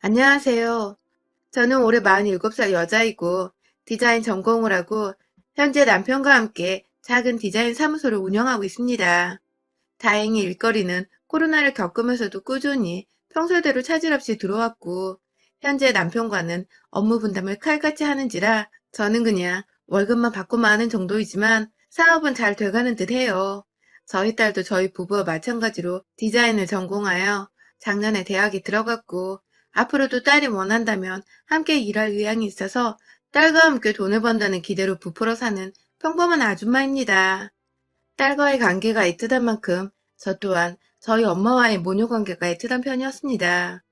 안녕하세요. 저는 올해 47살 여자이고 디자인 전공을 하고 현재 남편과 함께 작은 디자인 사무소를 운영하고 있습니다. 다행히 일거리는 코로나를 겪으면서도 꾸준히 평소대로 차질 없이 들어왔고 현재 남편과는 업무 분담을 칼같이 하는지라 저는 그냥 월급만 받고만 하는 정도이지만 사업은 잘 돼가는 듯 해요. 저희 딸도 저희 부부와 마찬가지로 디자인을 전공하여 작년에 대학에 들어갔고 앞으로도 딸이 원한다면 함께 일할 의향이 있어서 딸과 함께 돈을 번다는 기대로 부풀어 사는 평범한 아줌마입니다. 딸과의 관계가 애틋한 만큼 저 또한 저희 엄마와의 모녀 관계가 애틋한 편이었습니다.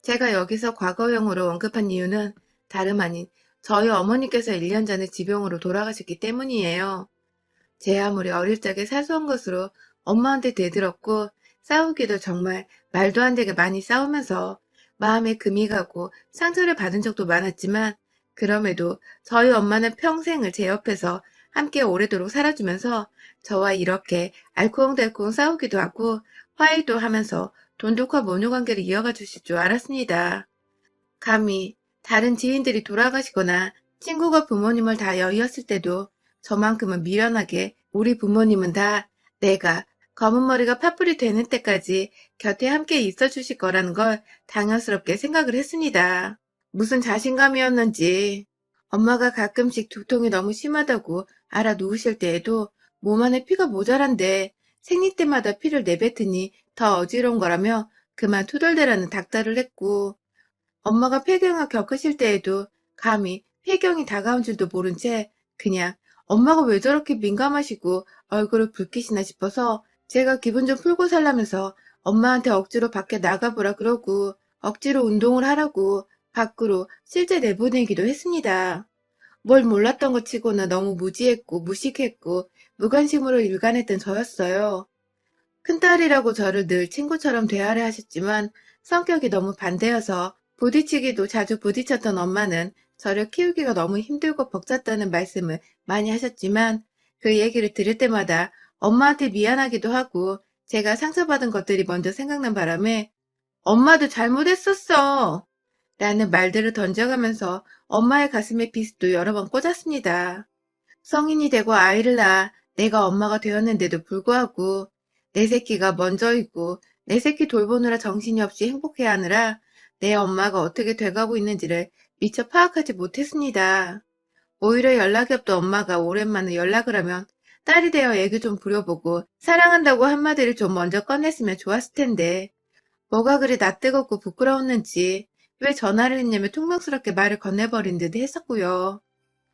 제가 여기서 과거형으로 언급한 이유는 다름 아닌 저희 어머니께서 1년 전에 지병으로 돌아가셨기 때문이에요. 제 아무리 어릴 적에 사소한 것으로 엄마한테 대들었고 싸우기도 정말 말도 안 되게 많이 싸우면서 마음에 금이 가고 상처를 받은 적도 많았지만 그럼에도 저희 엄마는 평생을 제 옆에서 함께 오래도록 살아주면서 저와 이렇게 알콩달콩 싸우기도 하고 화해도 하면서 돈독한 모녀 관계를 이어가 주실 줄 알았습니다. 감히 다른 지인들이 돌아가시거나 친구가 부모님을 다 여의었을 때도 저만큼은 미련하게 우리 부모님은 다 내가 검은 머리가 파뿌리 되는 때까지 곁에 함께 있어 주실 거라는 걸 당연스럽게 생각을 했습니다. 무슨 자신감이었는지 엄마가 가끔씩 두통이 너무 심하다고 알아 누우실 때에도 몸 안에 피가 모자란데 생리 때마다 피를 내뱉으니 더 어지러운 거라며 그만 투덜대라는 닥달을 했고 엄마가 폐경을 겪으실 때에도 감히 폐경이 다가온 줄도 모른 채 그냥 엄마가 왜 저렇게 민감하시고 얼굴을 붉히시나 싶어서 제가 기분 좀 풀고 살라면서 엄마한테 억지로 밖에 나가보라 그러고 억지로 운동을 하라고 밖으로 실제 내보내기도 했습니다. 뭘 몰랐던 것 치고는 너무 무지했고 무식했고 무관심으로 일관했던 저였어요. 큰딸이라고 저를 늘 친구처럼 대하려 하셨지만 성격이 너무 반대여서 부딪히기도 자주 부딪혔던 엄마는 저를 키우기가 너무 힘들고 벅찼다는 말씀을 많이 하셨지만 그 얘기를 들을 때마다 엄마한테 미안하기도 하고 제가 상처받은 것들이 먼저 생각난 바람에 엄마도 잘못했었어 라는 말들을 던져가면서 엄마의 가슴에 비스도 여러 번 꽂았습니다. 성인이 되고 아이를 낳아 내가 엄마가 되었는데도 불구하고 내 새끼가 먼저이고 내 새끼 돌보느라 정신이 없이 행복해야 하느라 내 엄마가 어떻게 돼가고 있는지를 미처 파악하지 못했습니다. 오히려 연락이 없던 엄마가 오랜만에 연락을 하면 딸이 되어 애교 좀 부려보고 사랑한다고 한마디를 좀 먼저 꺼냈으면 좋았을 텐데 뭐가 그리 낯뜨겁고 부끄러웠는지 왜 전화를 했냐며 퉁명스럽게 말을 건네버린 듯 했었고요.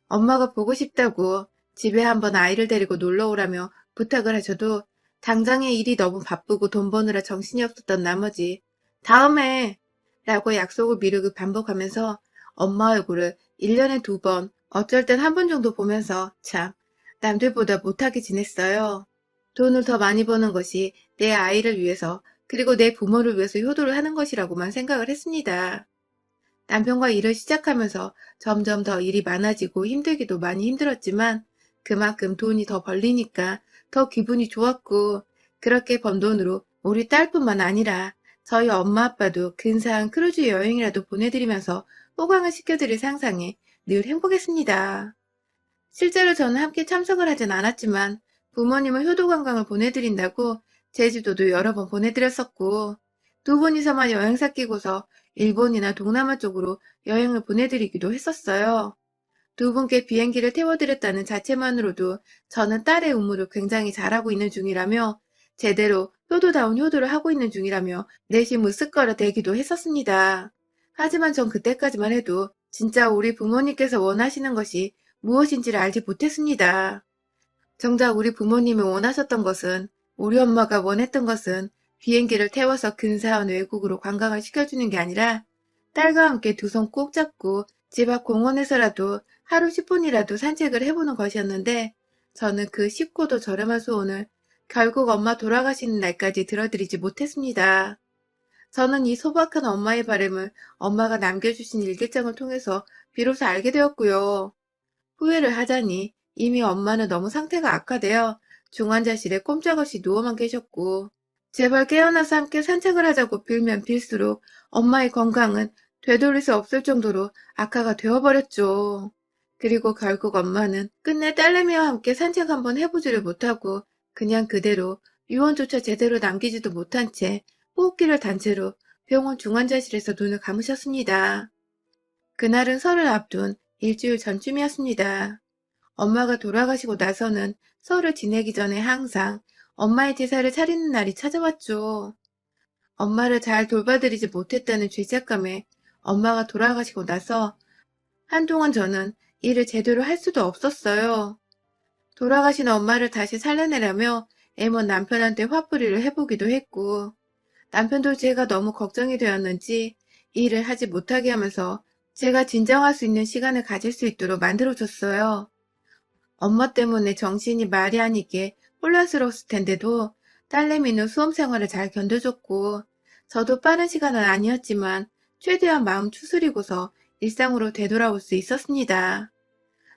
엄마가 보고 싶다고 집에 한번 아이를 데리고 놀러 오라며 부탁을 하셔도 당장의 일이 너무 바쁘고 돈 버느라 정신이 없었던 나머지 다음에 라고 약속을 미루고 반복하면서 엄마 얼굴을 1년에 2번, 어쩔 땐 한 번 정도 보면서 참 남들보다 못하게 지냈어요. 돈을 더 많이 버는 것이 내 아이를 위해서 그리고 내 부모를 위해서 효도를 하는 것이라고만 생각을 했습니다. 남편과 일을 시작하면서 점점 더 일이 많아지고 힘들기도 많이 힘들었지만 그만큼 돈이 더 벌리니까 더 기분이 좋았고 그렇게 번 돈으로 우리 딸뿐만 아니라 저희 엄마 아빠도 근사한 크루즈 여행이라도 보내드리면서 호강을 시켜드릴 상상에 늘 행복했습니다. 실제로 저는 함께 참석을 하진 않았지만 부모님은 효도관광을 보내드린다고 제주도도 여러 번 보내드렸었고 두 분이서만 여행사 끼고서 일본이나 동남아 쪽으로 여행을 보내드리기도 했었어요. 두 분께 비행기를 태워드렸다는 자체만으로도 저는 딸의 의무를 굉장히 잘하고 있는 중이라며 제대로 효도다운 효도를 하고 있는 중이라며 내심 으쓱거려 대기도 했었습니다. 하지만 전 그때까지만 해도 진짜 우리 부모님께서 원하시는 것이 무엇인지를 알지 못했습니다. 정작 우리 부모님이 원하셨던 것은 우리 엄마가 원했던 것은 비행기를 태워서 근사한 외국으로 관광을 시켜주는 게 아니라 딸과 함께 두 손 꼭 잡고 집 앞 공원에서라도 하루 10분이라도 산책을 해보는 것이었는데 저는 그 쉽고도 저렴한 소원을 결국 엄마 돌아가시는 날까지 들어드리지 못했습니다. 저는 이 소박한 엄마의 바람을 엄마가 남겨주신 일기장을 통해서 비로소 알게 되었고요. 후회를 하자니 이미 엄마는 너무 상태가 악화되어 중환자실에 꼼짝없이 누워만 계셨고 제발 깨어나서 함께 산책을 하자고 빌면 빌수록 엄마의 건강은 되돌릴 수 없을 정도로 악화가 되어버렸죠. 그리고 결국 엄마는 끝내 딸내미와 함께 산책 한번 해보지를 못하고 그냥 그대로 유언조차 제대로 남기지도 못한 채 호흡기를 단 채로 병원 중환자실에서 눈을 감으셨습니다. 그날은 설을 앞둔 일주일 전쯤이었습니다. 엄마가 돌아가시고 나서는 설을 지내기 전에 항상 엄마의 제사를 차리는 날이 찾아왔죠. 엄마를 잘 돌봐드리지 못했다는 죄책감에 엄마가 돌아가시고 나서 한동안 저는 일을 제대로 할 수도 없었어요. 돌아가신 엄마를 다시 살려내려며 애먼 남편한테 화풀이를 해보기도 했고, 남편도 제가 너무 걱정이 되었는지 일을 하지 못하게 하면서 제가 진정할 수 있는 시간을 가질 수 있도록 만들어줬어요. 엄마 때문에 정신이 말이 아니게 혼란스러웠을 텐데도 딸내미는 수험 생활을 잘 견뎌줬고, 저도 빠른 시간은 아니었지만 최대한 마음 추스리고서 일상으로 되돌아올 수 있었습니다.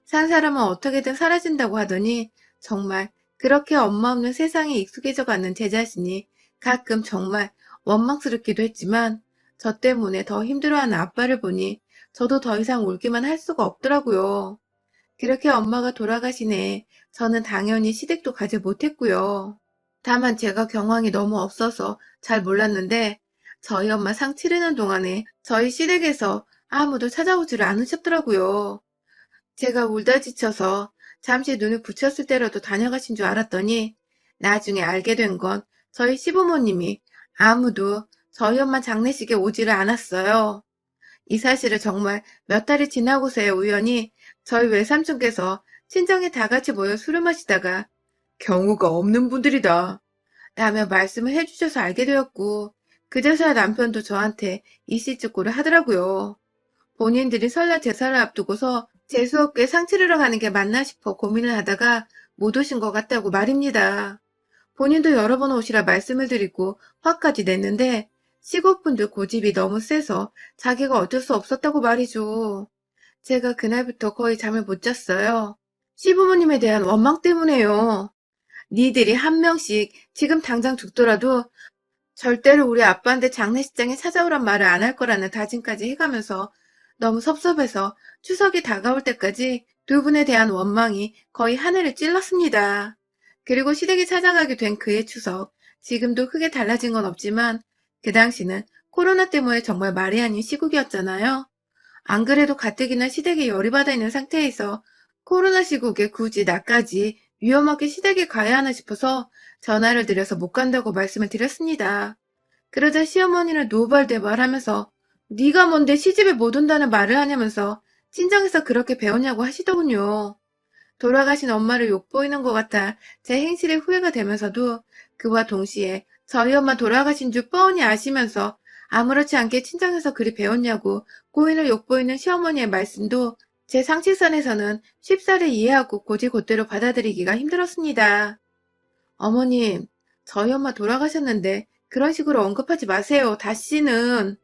산 사람은 어떻게든 사라진다고 하더니 정말 그렇게 엄마 없는 세상에 익숙해져 가는 제 자신이 가끔 정말 원망스럽기도 했지만 저 때문에 더 힘들어하는 아빠를 보니 저도 더 이상 울기만 할 수가 없더라고요. 그렇게 엄마가 돌아가신 해에 저는 당연히 시댁도 가지 못했고요. 다만 제가 경황이 너무 없어서 잘 몰랐는데 저희 엄마 상 치르는 동안에 저희 시댁에서 아무도 찾아오지를 않으셨더라고요. 제가 울다 지쳐서 잠시 눈을 붙였을 때라도 다녀가신 줄 알았더니 나중에 알게 된 건 저희 시부모님이 아무도 저희 엄마 장례식에 오지를 않았어요. 이 사실을 정말 몇 달이 지나고서야 우연히 저희 외삼촌께서 친정에 다 같이 모여 술을 마시다가 경우가 없는 분들이다 라며 말씀을 해주셔서 알게 되었고 그제서야 남편도 저한테 이씨쭈꾸를 하더라고요. 본인들이 설날 제사를 앞두고서 재수없게 상 치르러 가는 게 맞나 싶어 고민을 하다가 못 오신 것 같다고 말입니다. 본인도 여러 번 오시라 말씀을 드리고 화까지 냈는데 시골분들 고집이 너무 세서 자기가 어쩔 수 없었다고 말이죠. 제가 그날부터 거의 잠을 못 잤어요. 시부모님에 대한 원망 때문에요. 니들이 한 명씩 지금 당장 죽더라도 절대로 우리 아빠한테 장례식장에 찾아오란 말을 안 할 거라는 다짐까지 해가면서 너무 섭섭해서 추석이 다가올 때까지 두 분에 대한 원망이 거의 하늘을 찔렀습니다. 그리고 시댁이 찾아가게 된 그해 추석, 지금도 크게 달라진 건 없지만 그 당시는 코로나 때문에 정말 말이 아닌 시국이었잖아요. 안 그래도 가뜩이나 시댁에 열이 받아 있는 상태에서 코로나 시국에 굳이 나까지 위험하게 시댁에 가야 하나 싶어서 전화를 드려서 못 간다고 말씀을 드렸습니다. 그러자 시어머니는 노발대발하면서 네가 뭔데 시집에 못 온다는 말을 하냐면서 친정에서 그렇게 배웠냐고 하시더군요. 돌아가신 엄마를 욕보이는 것 같아 제 행실에 후회가 되면서도 그와 동시에 저희 엄마 돌아가신 줄 뻔히 아시면서 아무렇지 않게 친정에서 그리 배웠냐고 고인을 욕보이는 시어머니의 말씀도 제 상식선에서는 쉽사리 이해하고 곧이곧대로 받아들이기가 힘들었습니다. 어머님, 저희 엄마 돌아가셨는데 그런 식으로 언급하지 마세요. 다시는.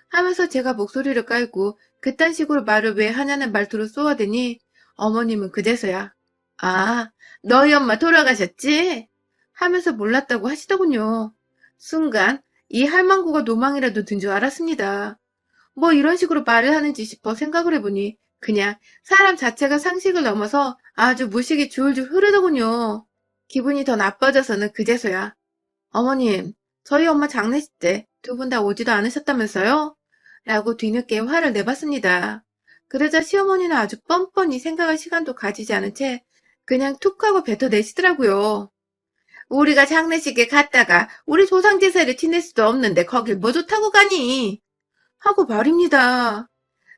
하면서 제가 목소리를 깔고 그딴 식으로 말을 왜 하냐는 말투로 쏘아대니 어머님은 그제서야 아, 너희 엄마 돌아가셨지? 하면서 몰랐다고 하시더군요. 순간 이 할망구가 노망이라도 든 줄 알았습니다. 뭐 이런 식으로 말을 하는지 싶어 생각을 해보니 그냥 사람 자체가 상식을 넘어서 아주 무식이 줄줄 흐르더군요. 기분이 더 나빠져서는 그제서야 어머님, 저희 엄마 장례식 때 두 분 다 오지도 않으셨다면서요? 라고 뒤늦게 화를 내봤습니다. 그러자 시어머니는 아주 뻔뻔히 생각할 시간도 가지지 않은 채 그냥 툭 하고 뱉어내시더라고요. 우리가 장례식에 갔다가 우리 조상 제사를 지낼 수도 없는데 거길 뭐 좋다고 가니? 하고 말입니다.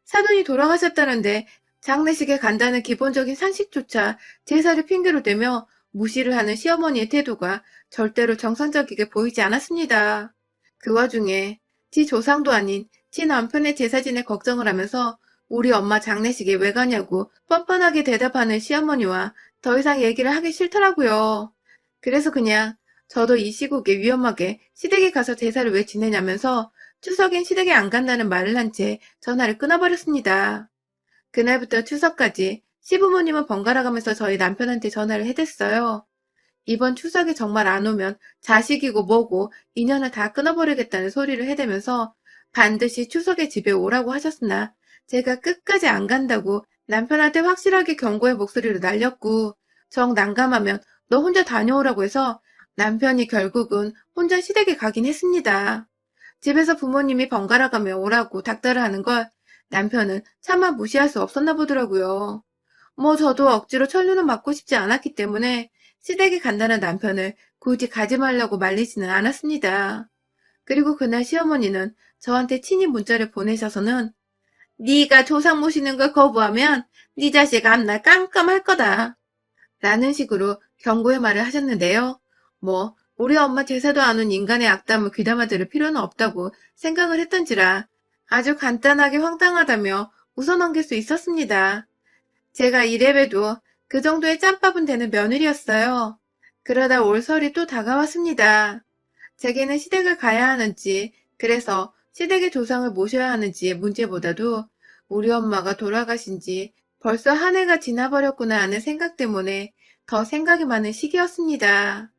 사돈이 돌아가셨다는데 장례식에 간다는 기본적인 상식조차 제사를 핑계로 대며 무시를 하는 시어머니의 태도가 절대로 정상적이게 보이지 않았습니다. 그 와중에 지 조상도 아닌 지 남편의 제사진에 걱정을 하면서 우리 엄마 장례식에 왜 가냐고 뻔뻔하게 대답하는 시어머니와 더 이상 얘기를 하기 싫더라고요. 그래서 그냥 저도 이 시국에 위험하게 시댁에 가서 제사를 왜 지내냐면서 추석엔 시댁에 안 간다는 말을 한 채 전화를 끊어버렸습니다. 그날부터 추석까지 시부모님은 번갈아 가면서 저희 남편한테 전화를 해댔어요. 이번 추석에 정말 안 오면 자식이고 뭐고 인연을 다 끊어버리겠다는 소리를 해대면서 반드시 추석에 집에 오라고 하셨으나 제가 끝까지 안 간다고 남편한테 확실하게 경고의 목소리로 날렸고 정 난감하면 너 혼자 다녀오라고 해서 남편이 결국은 혼자 시댁에 가긴 했습니다. 집에서 부모님이 번갈아 가며 오라고 닥달을 하는 걸 남편은 차마 무시할 수 없었나 보더라고요. 뭐 저도 억지로 천류는 맞고 싶지 않았기 때문에 시댁에 간다는 남편을 굳이 가지 말라고 말리지는 않았습니다. 그리고 그날 시어머니는 저한테 친히 문자를 보내셔서는 네가 조상 모시는 걸 거부하면 네 자식 앞날 깜깜할 거다 라는 식으로 경고의 말을 하셨는데요. 뭐 우리 엄마 제사도 안 온 인간의 악담을 귀담아 들을 필요는 없다고 생각을 했던지라 아주 간단하게 황당하다며 웃어넘길 수 있었습니다. 제가 이래봬도 그 정도의 짬밥은 되는 며느리였어요. 그러다 올 설이 또 다가왔습니다. 제게는 시댁을 가야 하는지, 그래서 시댁의 조상을 모셔야 하는지의 문제보다도 우리 엄마가 돌아가신 지 벌써 한 해가 지나버렸구나 하는 생각 때문에 더 생각이 많은 시기였습니다.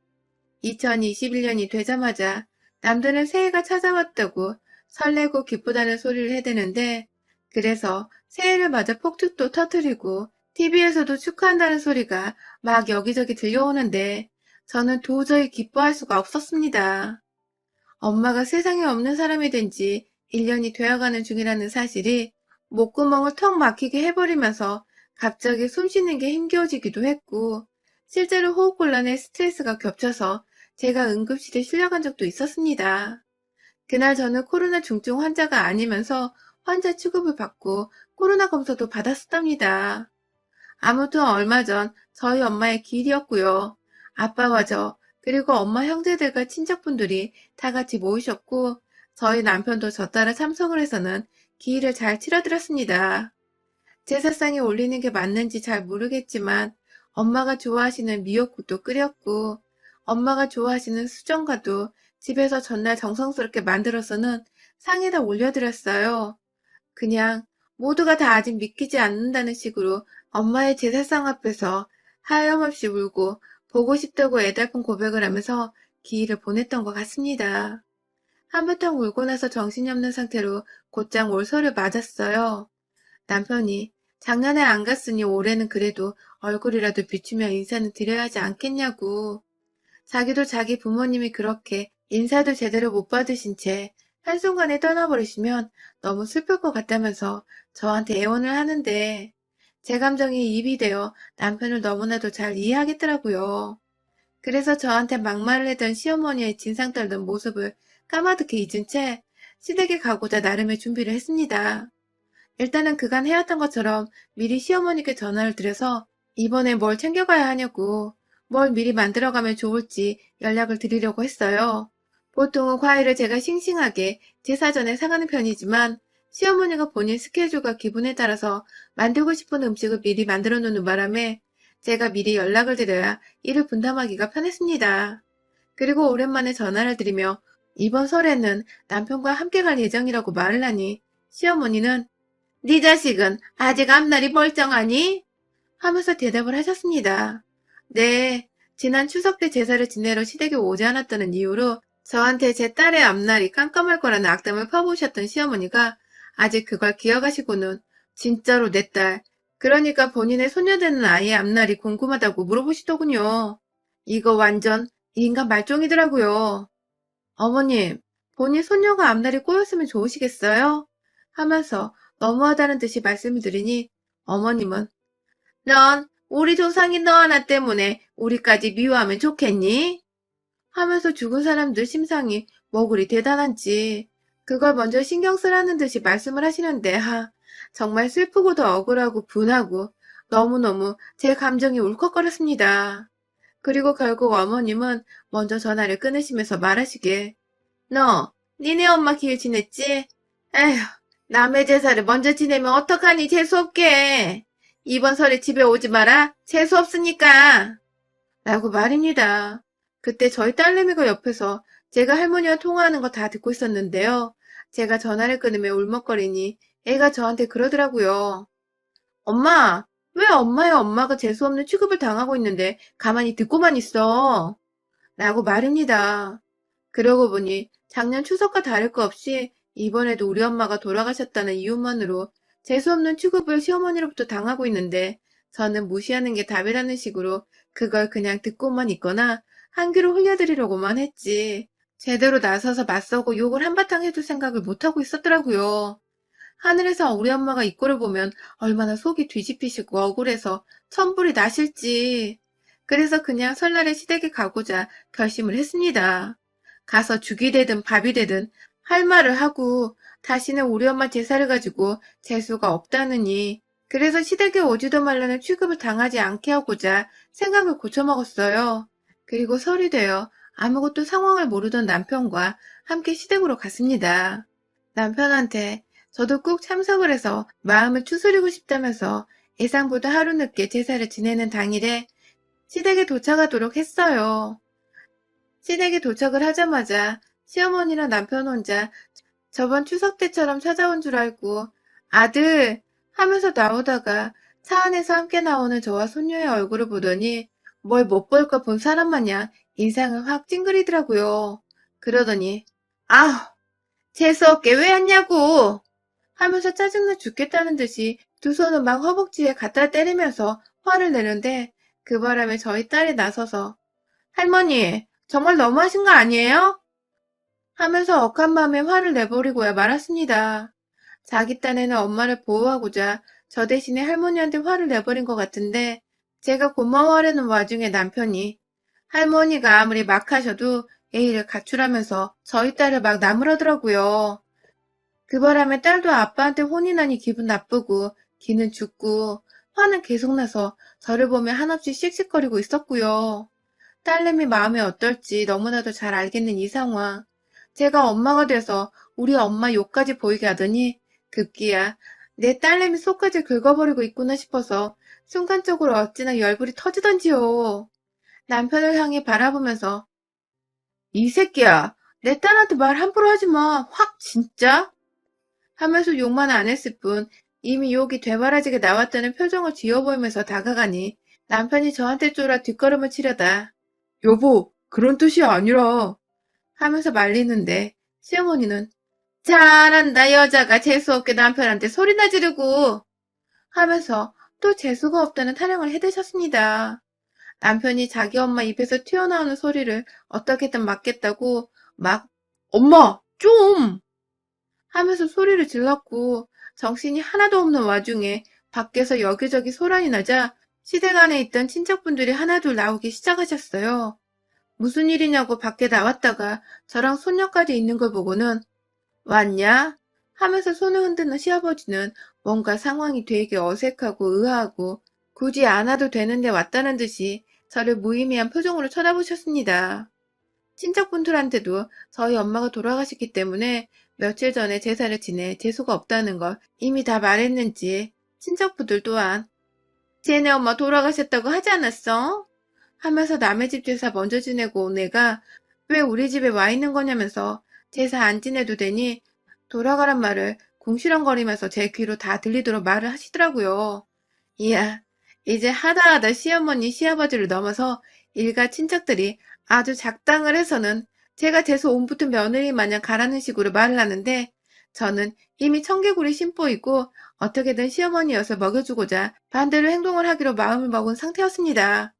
2021년이 되자마자 남들은 새해가 찾아왔다고 설레고 기쁘다는 소리를 해대는데, 그래서 새해를 맞아 폭죽도 터뜨리고 TV에서도 축하한다는 소리가 막 여기저기 들려오는데 저는 도저히 기뻐할 수가 없었습니다. 엄마가 세상에 없는 사람이 된 지 1년이 되어가는 중이라는 사실이 목구멍을 턱 막히게 해버리면서 갑자기 숨 쉬는 게 힘겨워지기도 했고, 실제로 호흡곤란에 스트레스가 겹쳐서 제가 응급실에 실려간 적도 있었습니다. 그날 저는 코로나 중증 환자가 아니면서 환자 취급을 받고 코로나 검사도 받았었답니다. 아무튼 얼마 전 저희 엄마의 기일이었고요. 아빠와 저, 그리고 엄마 형제들과 친척분들이 다 같이 모이셨고, 저희 남편도 저 따라 참석을 해서는 기일을 잘 치러드렸습니다. 제사상에 올리는 게 맞는지 잘 모르겠지만, 엄마가 좋아하시는 미역국도 끓였고, 엄마가 좋아하시는 수정과도 집에서 전날 정성스럽게 만들어서는 상에다 올려드렸어요. 그냥 모두가 다 아직 믿기지 않는다는 식으로 엄마의 제사상 앞에서 하염없이 울고 보고 싶다고 애달픈 고백을 하면서 기일을 보냈던 것 같습니다. 한바탕 울고 나서 정신이 없는 상태로 곧장 올서를 맞았어요. 남편이 작년에 안 갔으니 올해는 그래도 얼굴이라도 비추며 인사는 드려야 하지 않겠냐고. 자기도 자기 부모님이 그렇게 인사도 제대로 못 받으신 채 한순간에 떠나버리시면 너무 슬플 것 같다면서 저한테 애원을 하는데 제 감정이 입이 되어 남편을 너무나도 잘 이해하겠더라고요. 그래서 저한테 막말을 했던 시어머니의 진상 떨던 모습을 까마득히 잊은 채 시댁에 가고자 나름의 준비를 했습니다. 일단은 그간 해왔던 것처럼 미리 시어머니께 전화를 드려서 이번에 뭘 챙겨가야 하냐고, 뭘 미리 만들어가면 좋을지 연락을 드리려고 했어요. 보통은 과일을 제가 싱싱하게 제 사전에 사가는 편이지만 시어머니가 본인 스케줄과 기분에 따라서 만들고 싶은 음식을 미리 만들어 놓는 바람에 제가 미리 연락을 드려야 일을 분담하기가 편했습니다. 그리고 오랜만에 전화를 드리며 이번 설에는 남편과 함께 갈 예정이라고 말을 하니 시어머니는 네 자식은 아직 앞날이 멀쩡하니? 하면서 대답을 하셨습니다. 네, 지난 추석 때 제사를 지내러 시댁에 오지 않았다는 이유로 저한테 제 딸의 앞날이 깜깜할 거라는 악담을 퍼부으셨던 시어머니가 아직 그걸 기억하시고는 진짜로 내 딸, 그러니까 본인의 손녀되는 아이의 앞날이 궁금하다고 물어보시더군요. 이거 완전 인간 말종이더라고요. 어머님, 본인 손녀가 앞날이 꼬였으면 좋으시겠어요? 하면서 너무하다는 듯이 말씀을 드리니 어머님은 넌 우리 조상인 너 하나 때문에 우리까지 미워하면 좋겠니? 하면서 죽은 사람들 심상이 뭐 그리 대단한지 그걸 먼저 신경 쓰라는 듯이 말씀을 하시는데 정말 슬프고도 억울하고 분하고 너무너무 제 감정이 울컥거렸습니다. 그리고 결국 어머님은 먼저 전화를 끊으시면서 말하시길 너 니네 엄마 기일 지냈지? 에휴 남의 제사를 먼저 지내면 어떡하니 재수없게. 이번 설에 집에 오지 마라. 재수없으니까. 라고 말입니다. 그때 저희 딸내미가 옆에서 제가 할머니와 통화하는 거 다 듣고 있었는데요. 제가 전화를 끊으며 울먹거리니 애가 저한테 그러더라고요. 엄마, 왜 엄마의 엄마가 재수없는 취급을 당하고 있는데 가만히 듣고만 있어? 라고 말입니다. 그러고 보니 작년 추석과 다를 거 없이 이번에도 우리 엄마가 돌아가셨다는 이유만으로 재수없는 취급을 시어머니로부터 당하고 있는데 저는 무시하는 게 답이라는 식으로 그걸 그냥 듣고만 있거나 한 귀로 흘려드리려고만 했지. 제대로 나서서 맞서고 욕을 한바탕 해줄 생각을 못하고 있었더라고요. 하늘에서 우리 엄마가 이 꼴을 보면 얼마나 속이 뒤집히시고 억울해서 천불이 나실지. 그래서 그냥 설날에 시댁에 가고자 결심을 했습니다. 가서 죽이 되든 밥이 되든 할 말을 하고 다시는 우리 엄마 제사를 가지고 재수가 없다느니 그래서 시댁에 오지도 말라는 취급을 당하지 않게 하고자 생각을 고쳐먹었어요. 그리고 설이 되어 아무것도 상황을 모르던 남편과 함께 시댁으로 갔습니다. 남편한테 저도 꼭 참석을 해서 마음을 추스리고 싶다면서 예상보다 하루 늦게 제사를 지내는 당일에 시댁에 도착하도록 했어요. 시댁에 도착을 하자마자 시어머니랑 남편 혼자 저번 추석 때처럼 찾아온 줄 알고 아들 하면서 나오다가 차 안에서 함께 나오는 저와 손녀의 얼굴을 보더니 뭘 못 볼 거 본 사람 마냥 인상을 확 찡그리더라고요. 그러더니 아 재수없게 왜 왔냐고 하면서 짜증나 죽겠다는 듯이 두 손을 막 허벅지에 갖다 때리면서 화를 내는데 그 바람에 저희 딸이 나서서 할머니 정말 너무하신 거 아니에요? 하면서 억한 마음에 화를 내버리고야 말았습니다. 자기 딴에는 엄마를 보호하고자 저 대신에 할머니한테 화를 내버린 것 같은데 제가 고마워하려는 와중에 남편이 할머니가 아무리 막 하셔도 예의를 갖추라면서 저희 딸을 막 나무라더라고요. 그 바람에 딸도 아빠한테 혼이 나니 기분 나쁘고 기는 죽고 화는 계속 나서 저를 보며 한없이 씩씩거리고 있었고요. 딸내미 마음이 어떨지 너무나도 잘 알겠는 이 상황. 제가 엄마가 돼서 우리 엄마 욕까지 보이게 하더니 급기야 내 딸내미 속까지 긁어버리고 있구나 싶어서 순간적으로 어찌나 열불이 터지던지요. 남편을 향해 바라보면서 이 새끼야 내 딸한테 말 함부로 하지 마. 확 진짜? 하면서 욕만 안 했을 뿐 이미 욕이 되바라지게 나왔다는 표정을 지어 보이면서 다가가니 남편이 저한테 쫄아 뒷걸음을 치려다 여보 그런 뜻이 아니라 하면서 말리는데 시어머니는 잘한다 여자가 재수없게 남편한테 소리나 지르고 하면서 또 재수가 없다는 타령을 해대셨습니다. 남편이 자기 엄마 입에서 튀어나오는 소리를 어떻게든 막겠다고 막 엄마 좀 하면서 소리를 질렀고 정신이 하나도 없는 와중에 밖에서 여기저기 소란이 나자 시댁 안에 있던 친척분들이 하나둘 나오기 시작하셨어요. 무슨 일이냐고 밖에 나왔다가 저랑 손녀까지 있는 걸 보고는 왔냐? 하면서 손을 흔드는 시아버지는 뭔가 상황이 되게 어색하고 의아하고 굳이 안 와도 되는데 왔다는 듯이 저를 무의미한 표정으로 쳐다보셨습니다. 친척분들한테도 저희 엄마가 돌아가셨기 때문에 며칠 전에 제사를 지내 재수가 없다는 걸 이미 다 말했는지 친척분들 또한 쟤네 엄마 돌아가셨다고 하지 않았어? 하면서 남의 집 제사 먼저 지내고 온 애가 왜 우리 집에 와 있는 거냐면서 제사 안 지내도 되니 돌아가란 말을 궁시렁거리면서 제 귀로 다 들리도록 말을 하시더라고요. 이야, 이제 하다하다 시어머니, 시아버지를 넘어서 일가 친척들이 아주 작당을 해서는 제가 재수 옴붙은 며느리 마냥 가라는 식으로 말을 하는데 저는 이미 청개구리 심보이고 어떻게든 시어머니여서 먹여주고자 반대로 행동을 하기로 마음을 먹은 상태였습니다.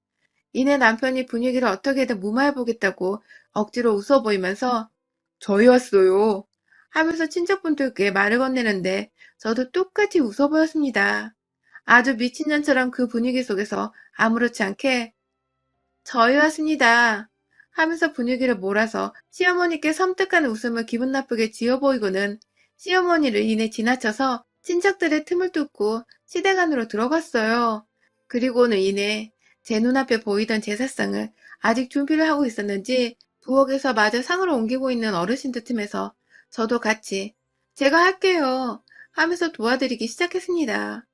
이내 남편이 분위기를 어떻게든 무마해보겠다고 억지로 웃어 보이면서 저희 왔어요 하면서 친척분들께 말을 건네는데 저도 똑같이 웃어 보였습니다. 아주 미친년처럼 그 분위기 속에서 아무렇지 않게 저희 왔습니다 하면서 분위기를 몰아서 시어머니께 섬뜩한 웃음을 기분 나쁘게 지어 보이고는 시어머니를 이내 지나쳐서 친척들의 틈을 뚫고 시댁 안으로 들어갔어요. 그리고는 이내 제 눈앞에 보이던 제사상을 아직 준비를 하고 있었는지 부엌에서 마저 상을 옮기고 있는 어르신들 틈에서 저도 같이 제가 할게요 하면서 도와드리기 시작했습니다.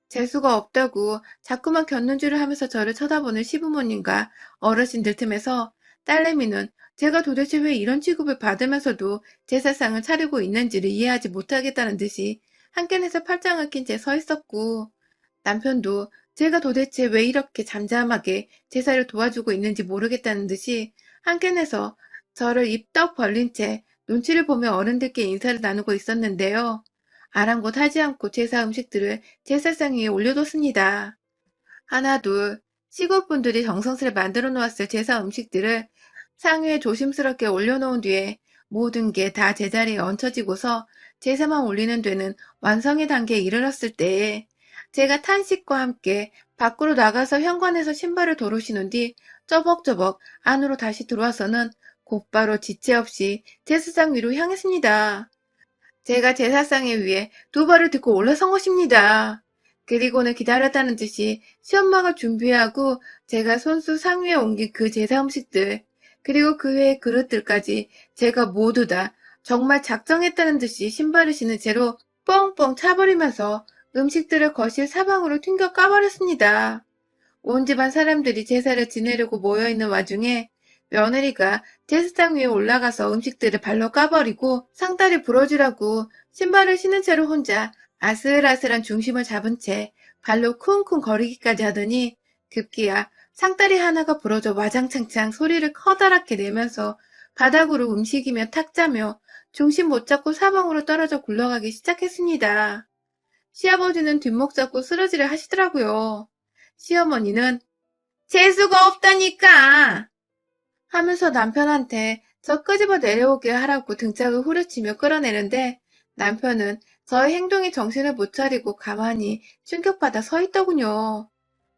재수가 없다고 자꾸만 곁눈질을 하면서 저를 쳐다보는 시부모님과 어르신들 틈에서 딸내미는 제가 도대체 왜 이런 취급을 받으면서도 제사상을 차리고 있는지를 이해하지 못하겠다는 듯이 한켠에서 팔짱을 낀 채 서 있었고 남편도 제가 도대체 왜 이렇게 잠잠하게 제사를 도와주고 있는지 모르겠다는 듯이 한켠에서 저를 입 떡 벌린 채 눈치를 보며 어른들께 인사를 나누고 있었는데요. 아랑곳하지 않고 제사 음식들을 제사상 위에 올려뒀습니다. 하나, 둘, 시골분들이 정성스레 만들어 놓았을 제사 음식들을 상 위에 조심스럽게 올려놓은 뒤에 모든 게 다 제자리에 얹혀지고서 제사만 올리는 데는 완성의 단계에 이르렀을 때에 제가 탄식과 함께 밖으로 나가서 현관에서 신발을 도로 신은 뒤쩌벅쩌벅 안으로 다시 들어와서는 곧바로 지체 없이 제사상 위로 향했습니다. 제가 제사상에 위에 두 발을 딛고 올라선 것입니다. 그리고는 기다렸다는 듯이 시엄마가 준비하고 제가 손수 상 위에 옮긴 그 제사 음식들, 그리고 그 외의 그릇들까지 제가 모두 다 정말 작정했다는 듯이 신발을 신은 채로 뻥뻥 차버리면서 음식들을 거실 사방으로 튕겨 까버렸습니다. 온 집안 사람들이 제사를 지내려고 모여있는 와중에 며느리가 제사상 위에 올라가서 음식들을 발로 까버리고 상다리 부러지라고 신발을 신은 채로 혼자 아슬아슬한 중심을 잡은 채 발로 쿵쿵 거리기까지 하더니 급기야 상다리 하나가 부러져 와장창창 소리를 커다랗게 내면서 바닥으로 움직이며 탁자며 중심 못 잡고 사방으로 떨어져 굴러가기 시작했습니다. 시아버지는 뒷목 잡고 쓰러지를 하시더라고요. 시어머니는 재수가 없다니까! 하면서 남편한테 저 끄집어 내려오게 하라고 등짝을 후려치며 끌어내는데 남편은 저의 행동에 정신을 못 차리고 가만히 충격받아 서 있더군요.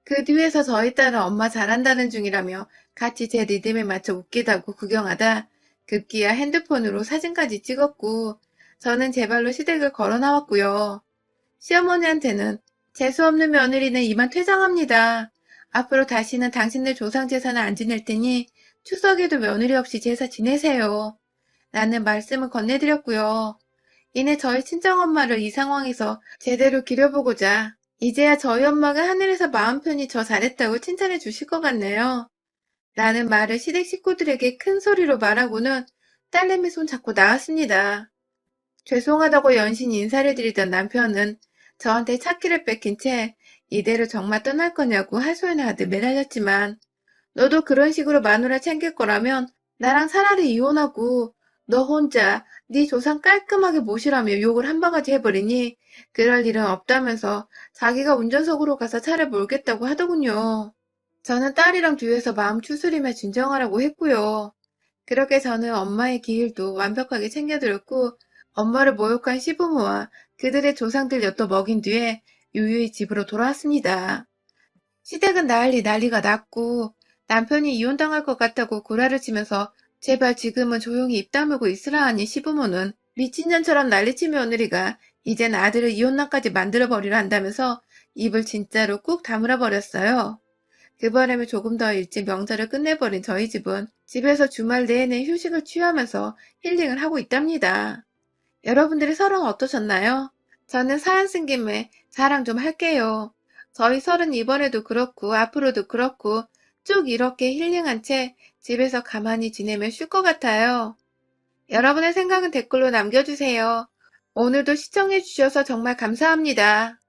그 뒤에서 저희 딸은 엄마 잘한다는 중이라며 같이 제 리듬에 맞춰 웃기다고 구경하다 급기야 핸드폰으로 사진까지 찍었고 저는 제 발로 시댁을 걸어 나왔고요. 시어머니한테는 재수없는 며느리는 이만 퇴장합니다. 앞으로 다시는 당신네 조상 제사는 안 지낼 테니 추석에도 며느리 없이 제사 지내세요. 라는 말씀을 건네드렸고요. 이내 저희 친정엄마를 이 상황에서 제대로 기려보고자 이제야 저희 엄마가 하늘에서 마음 편히 저 잘했다고 칭찬해 주실 것 같네요. 라는 말을 시댁 식구들에게 큰 소리로 말하고는 딸내미 손 잡고 나왔습니다. 죄송하다고 연신 인사를 드리던 남편은 저한테 차키를 뺏긴 채 이대로 정말 떠날 거냐고 하소연을 하듯 매달렸지만 너도 그런 식으로 마누라 챙길 거라면 나랑 차라리 이혼하고 너 혼자 네 조상 깔끔하게 모시라며 욕을 한 바가지 해버리니 그럴 일은 없다면서 자기가 운전석으로 가서 차를 몰겠다고 하더군요. 저는 딸이랑 뒤에서 마음 추스리며 진정하라고 했고요. 그렇게 저는 엄마의 기일도 완벽하게 챙겨드렸고 엄마를 모욕한 시부모와 그들의 조상들 엿도 먹인 뒤에 유유히 집으로 돌아왔습니다. 시댁은 난리가 났고 남편이 이혼당할 것 같다고 구라를 치면서 제발 지금은 조용히 입 다물고 있으라 하니 시부모는 미친년처럼 난리친 며느리가 이젠 아들을 이혼남까지 만들어버리려 한다면서 입을 진짜로 꾹 다물어 버렸어요. 그 바람에 조금 더 일찍 명절을 끝내버린 저희 집은 집에서 주말 내내 휴식을 취하면서 힐링을 하고 있답니다. 여러분들의 설은 어떠셨나요? 저는 사연 쓴 김에 자랑 좀 할게요. 저희 설은 이번에도 그렇고 앞으로도 그렇고 쭉 이렇게 힐링한 채 집에서 가만히 지내면 쉴 것 같아요. 여러분의 생각은 댓글로 남겨주세요. 오늘도 시청해주셔서 정말 감사합니다.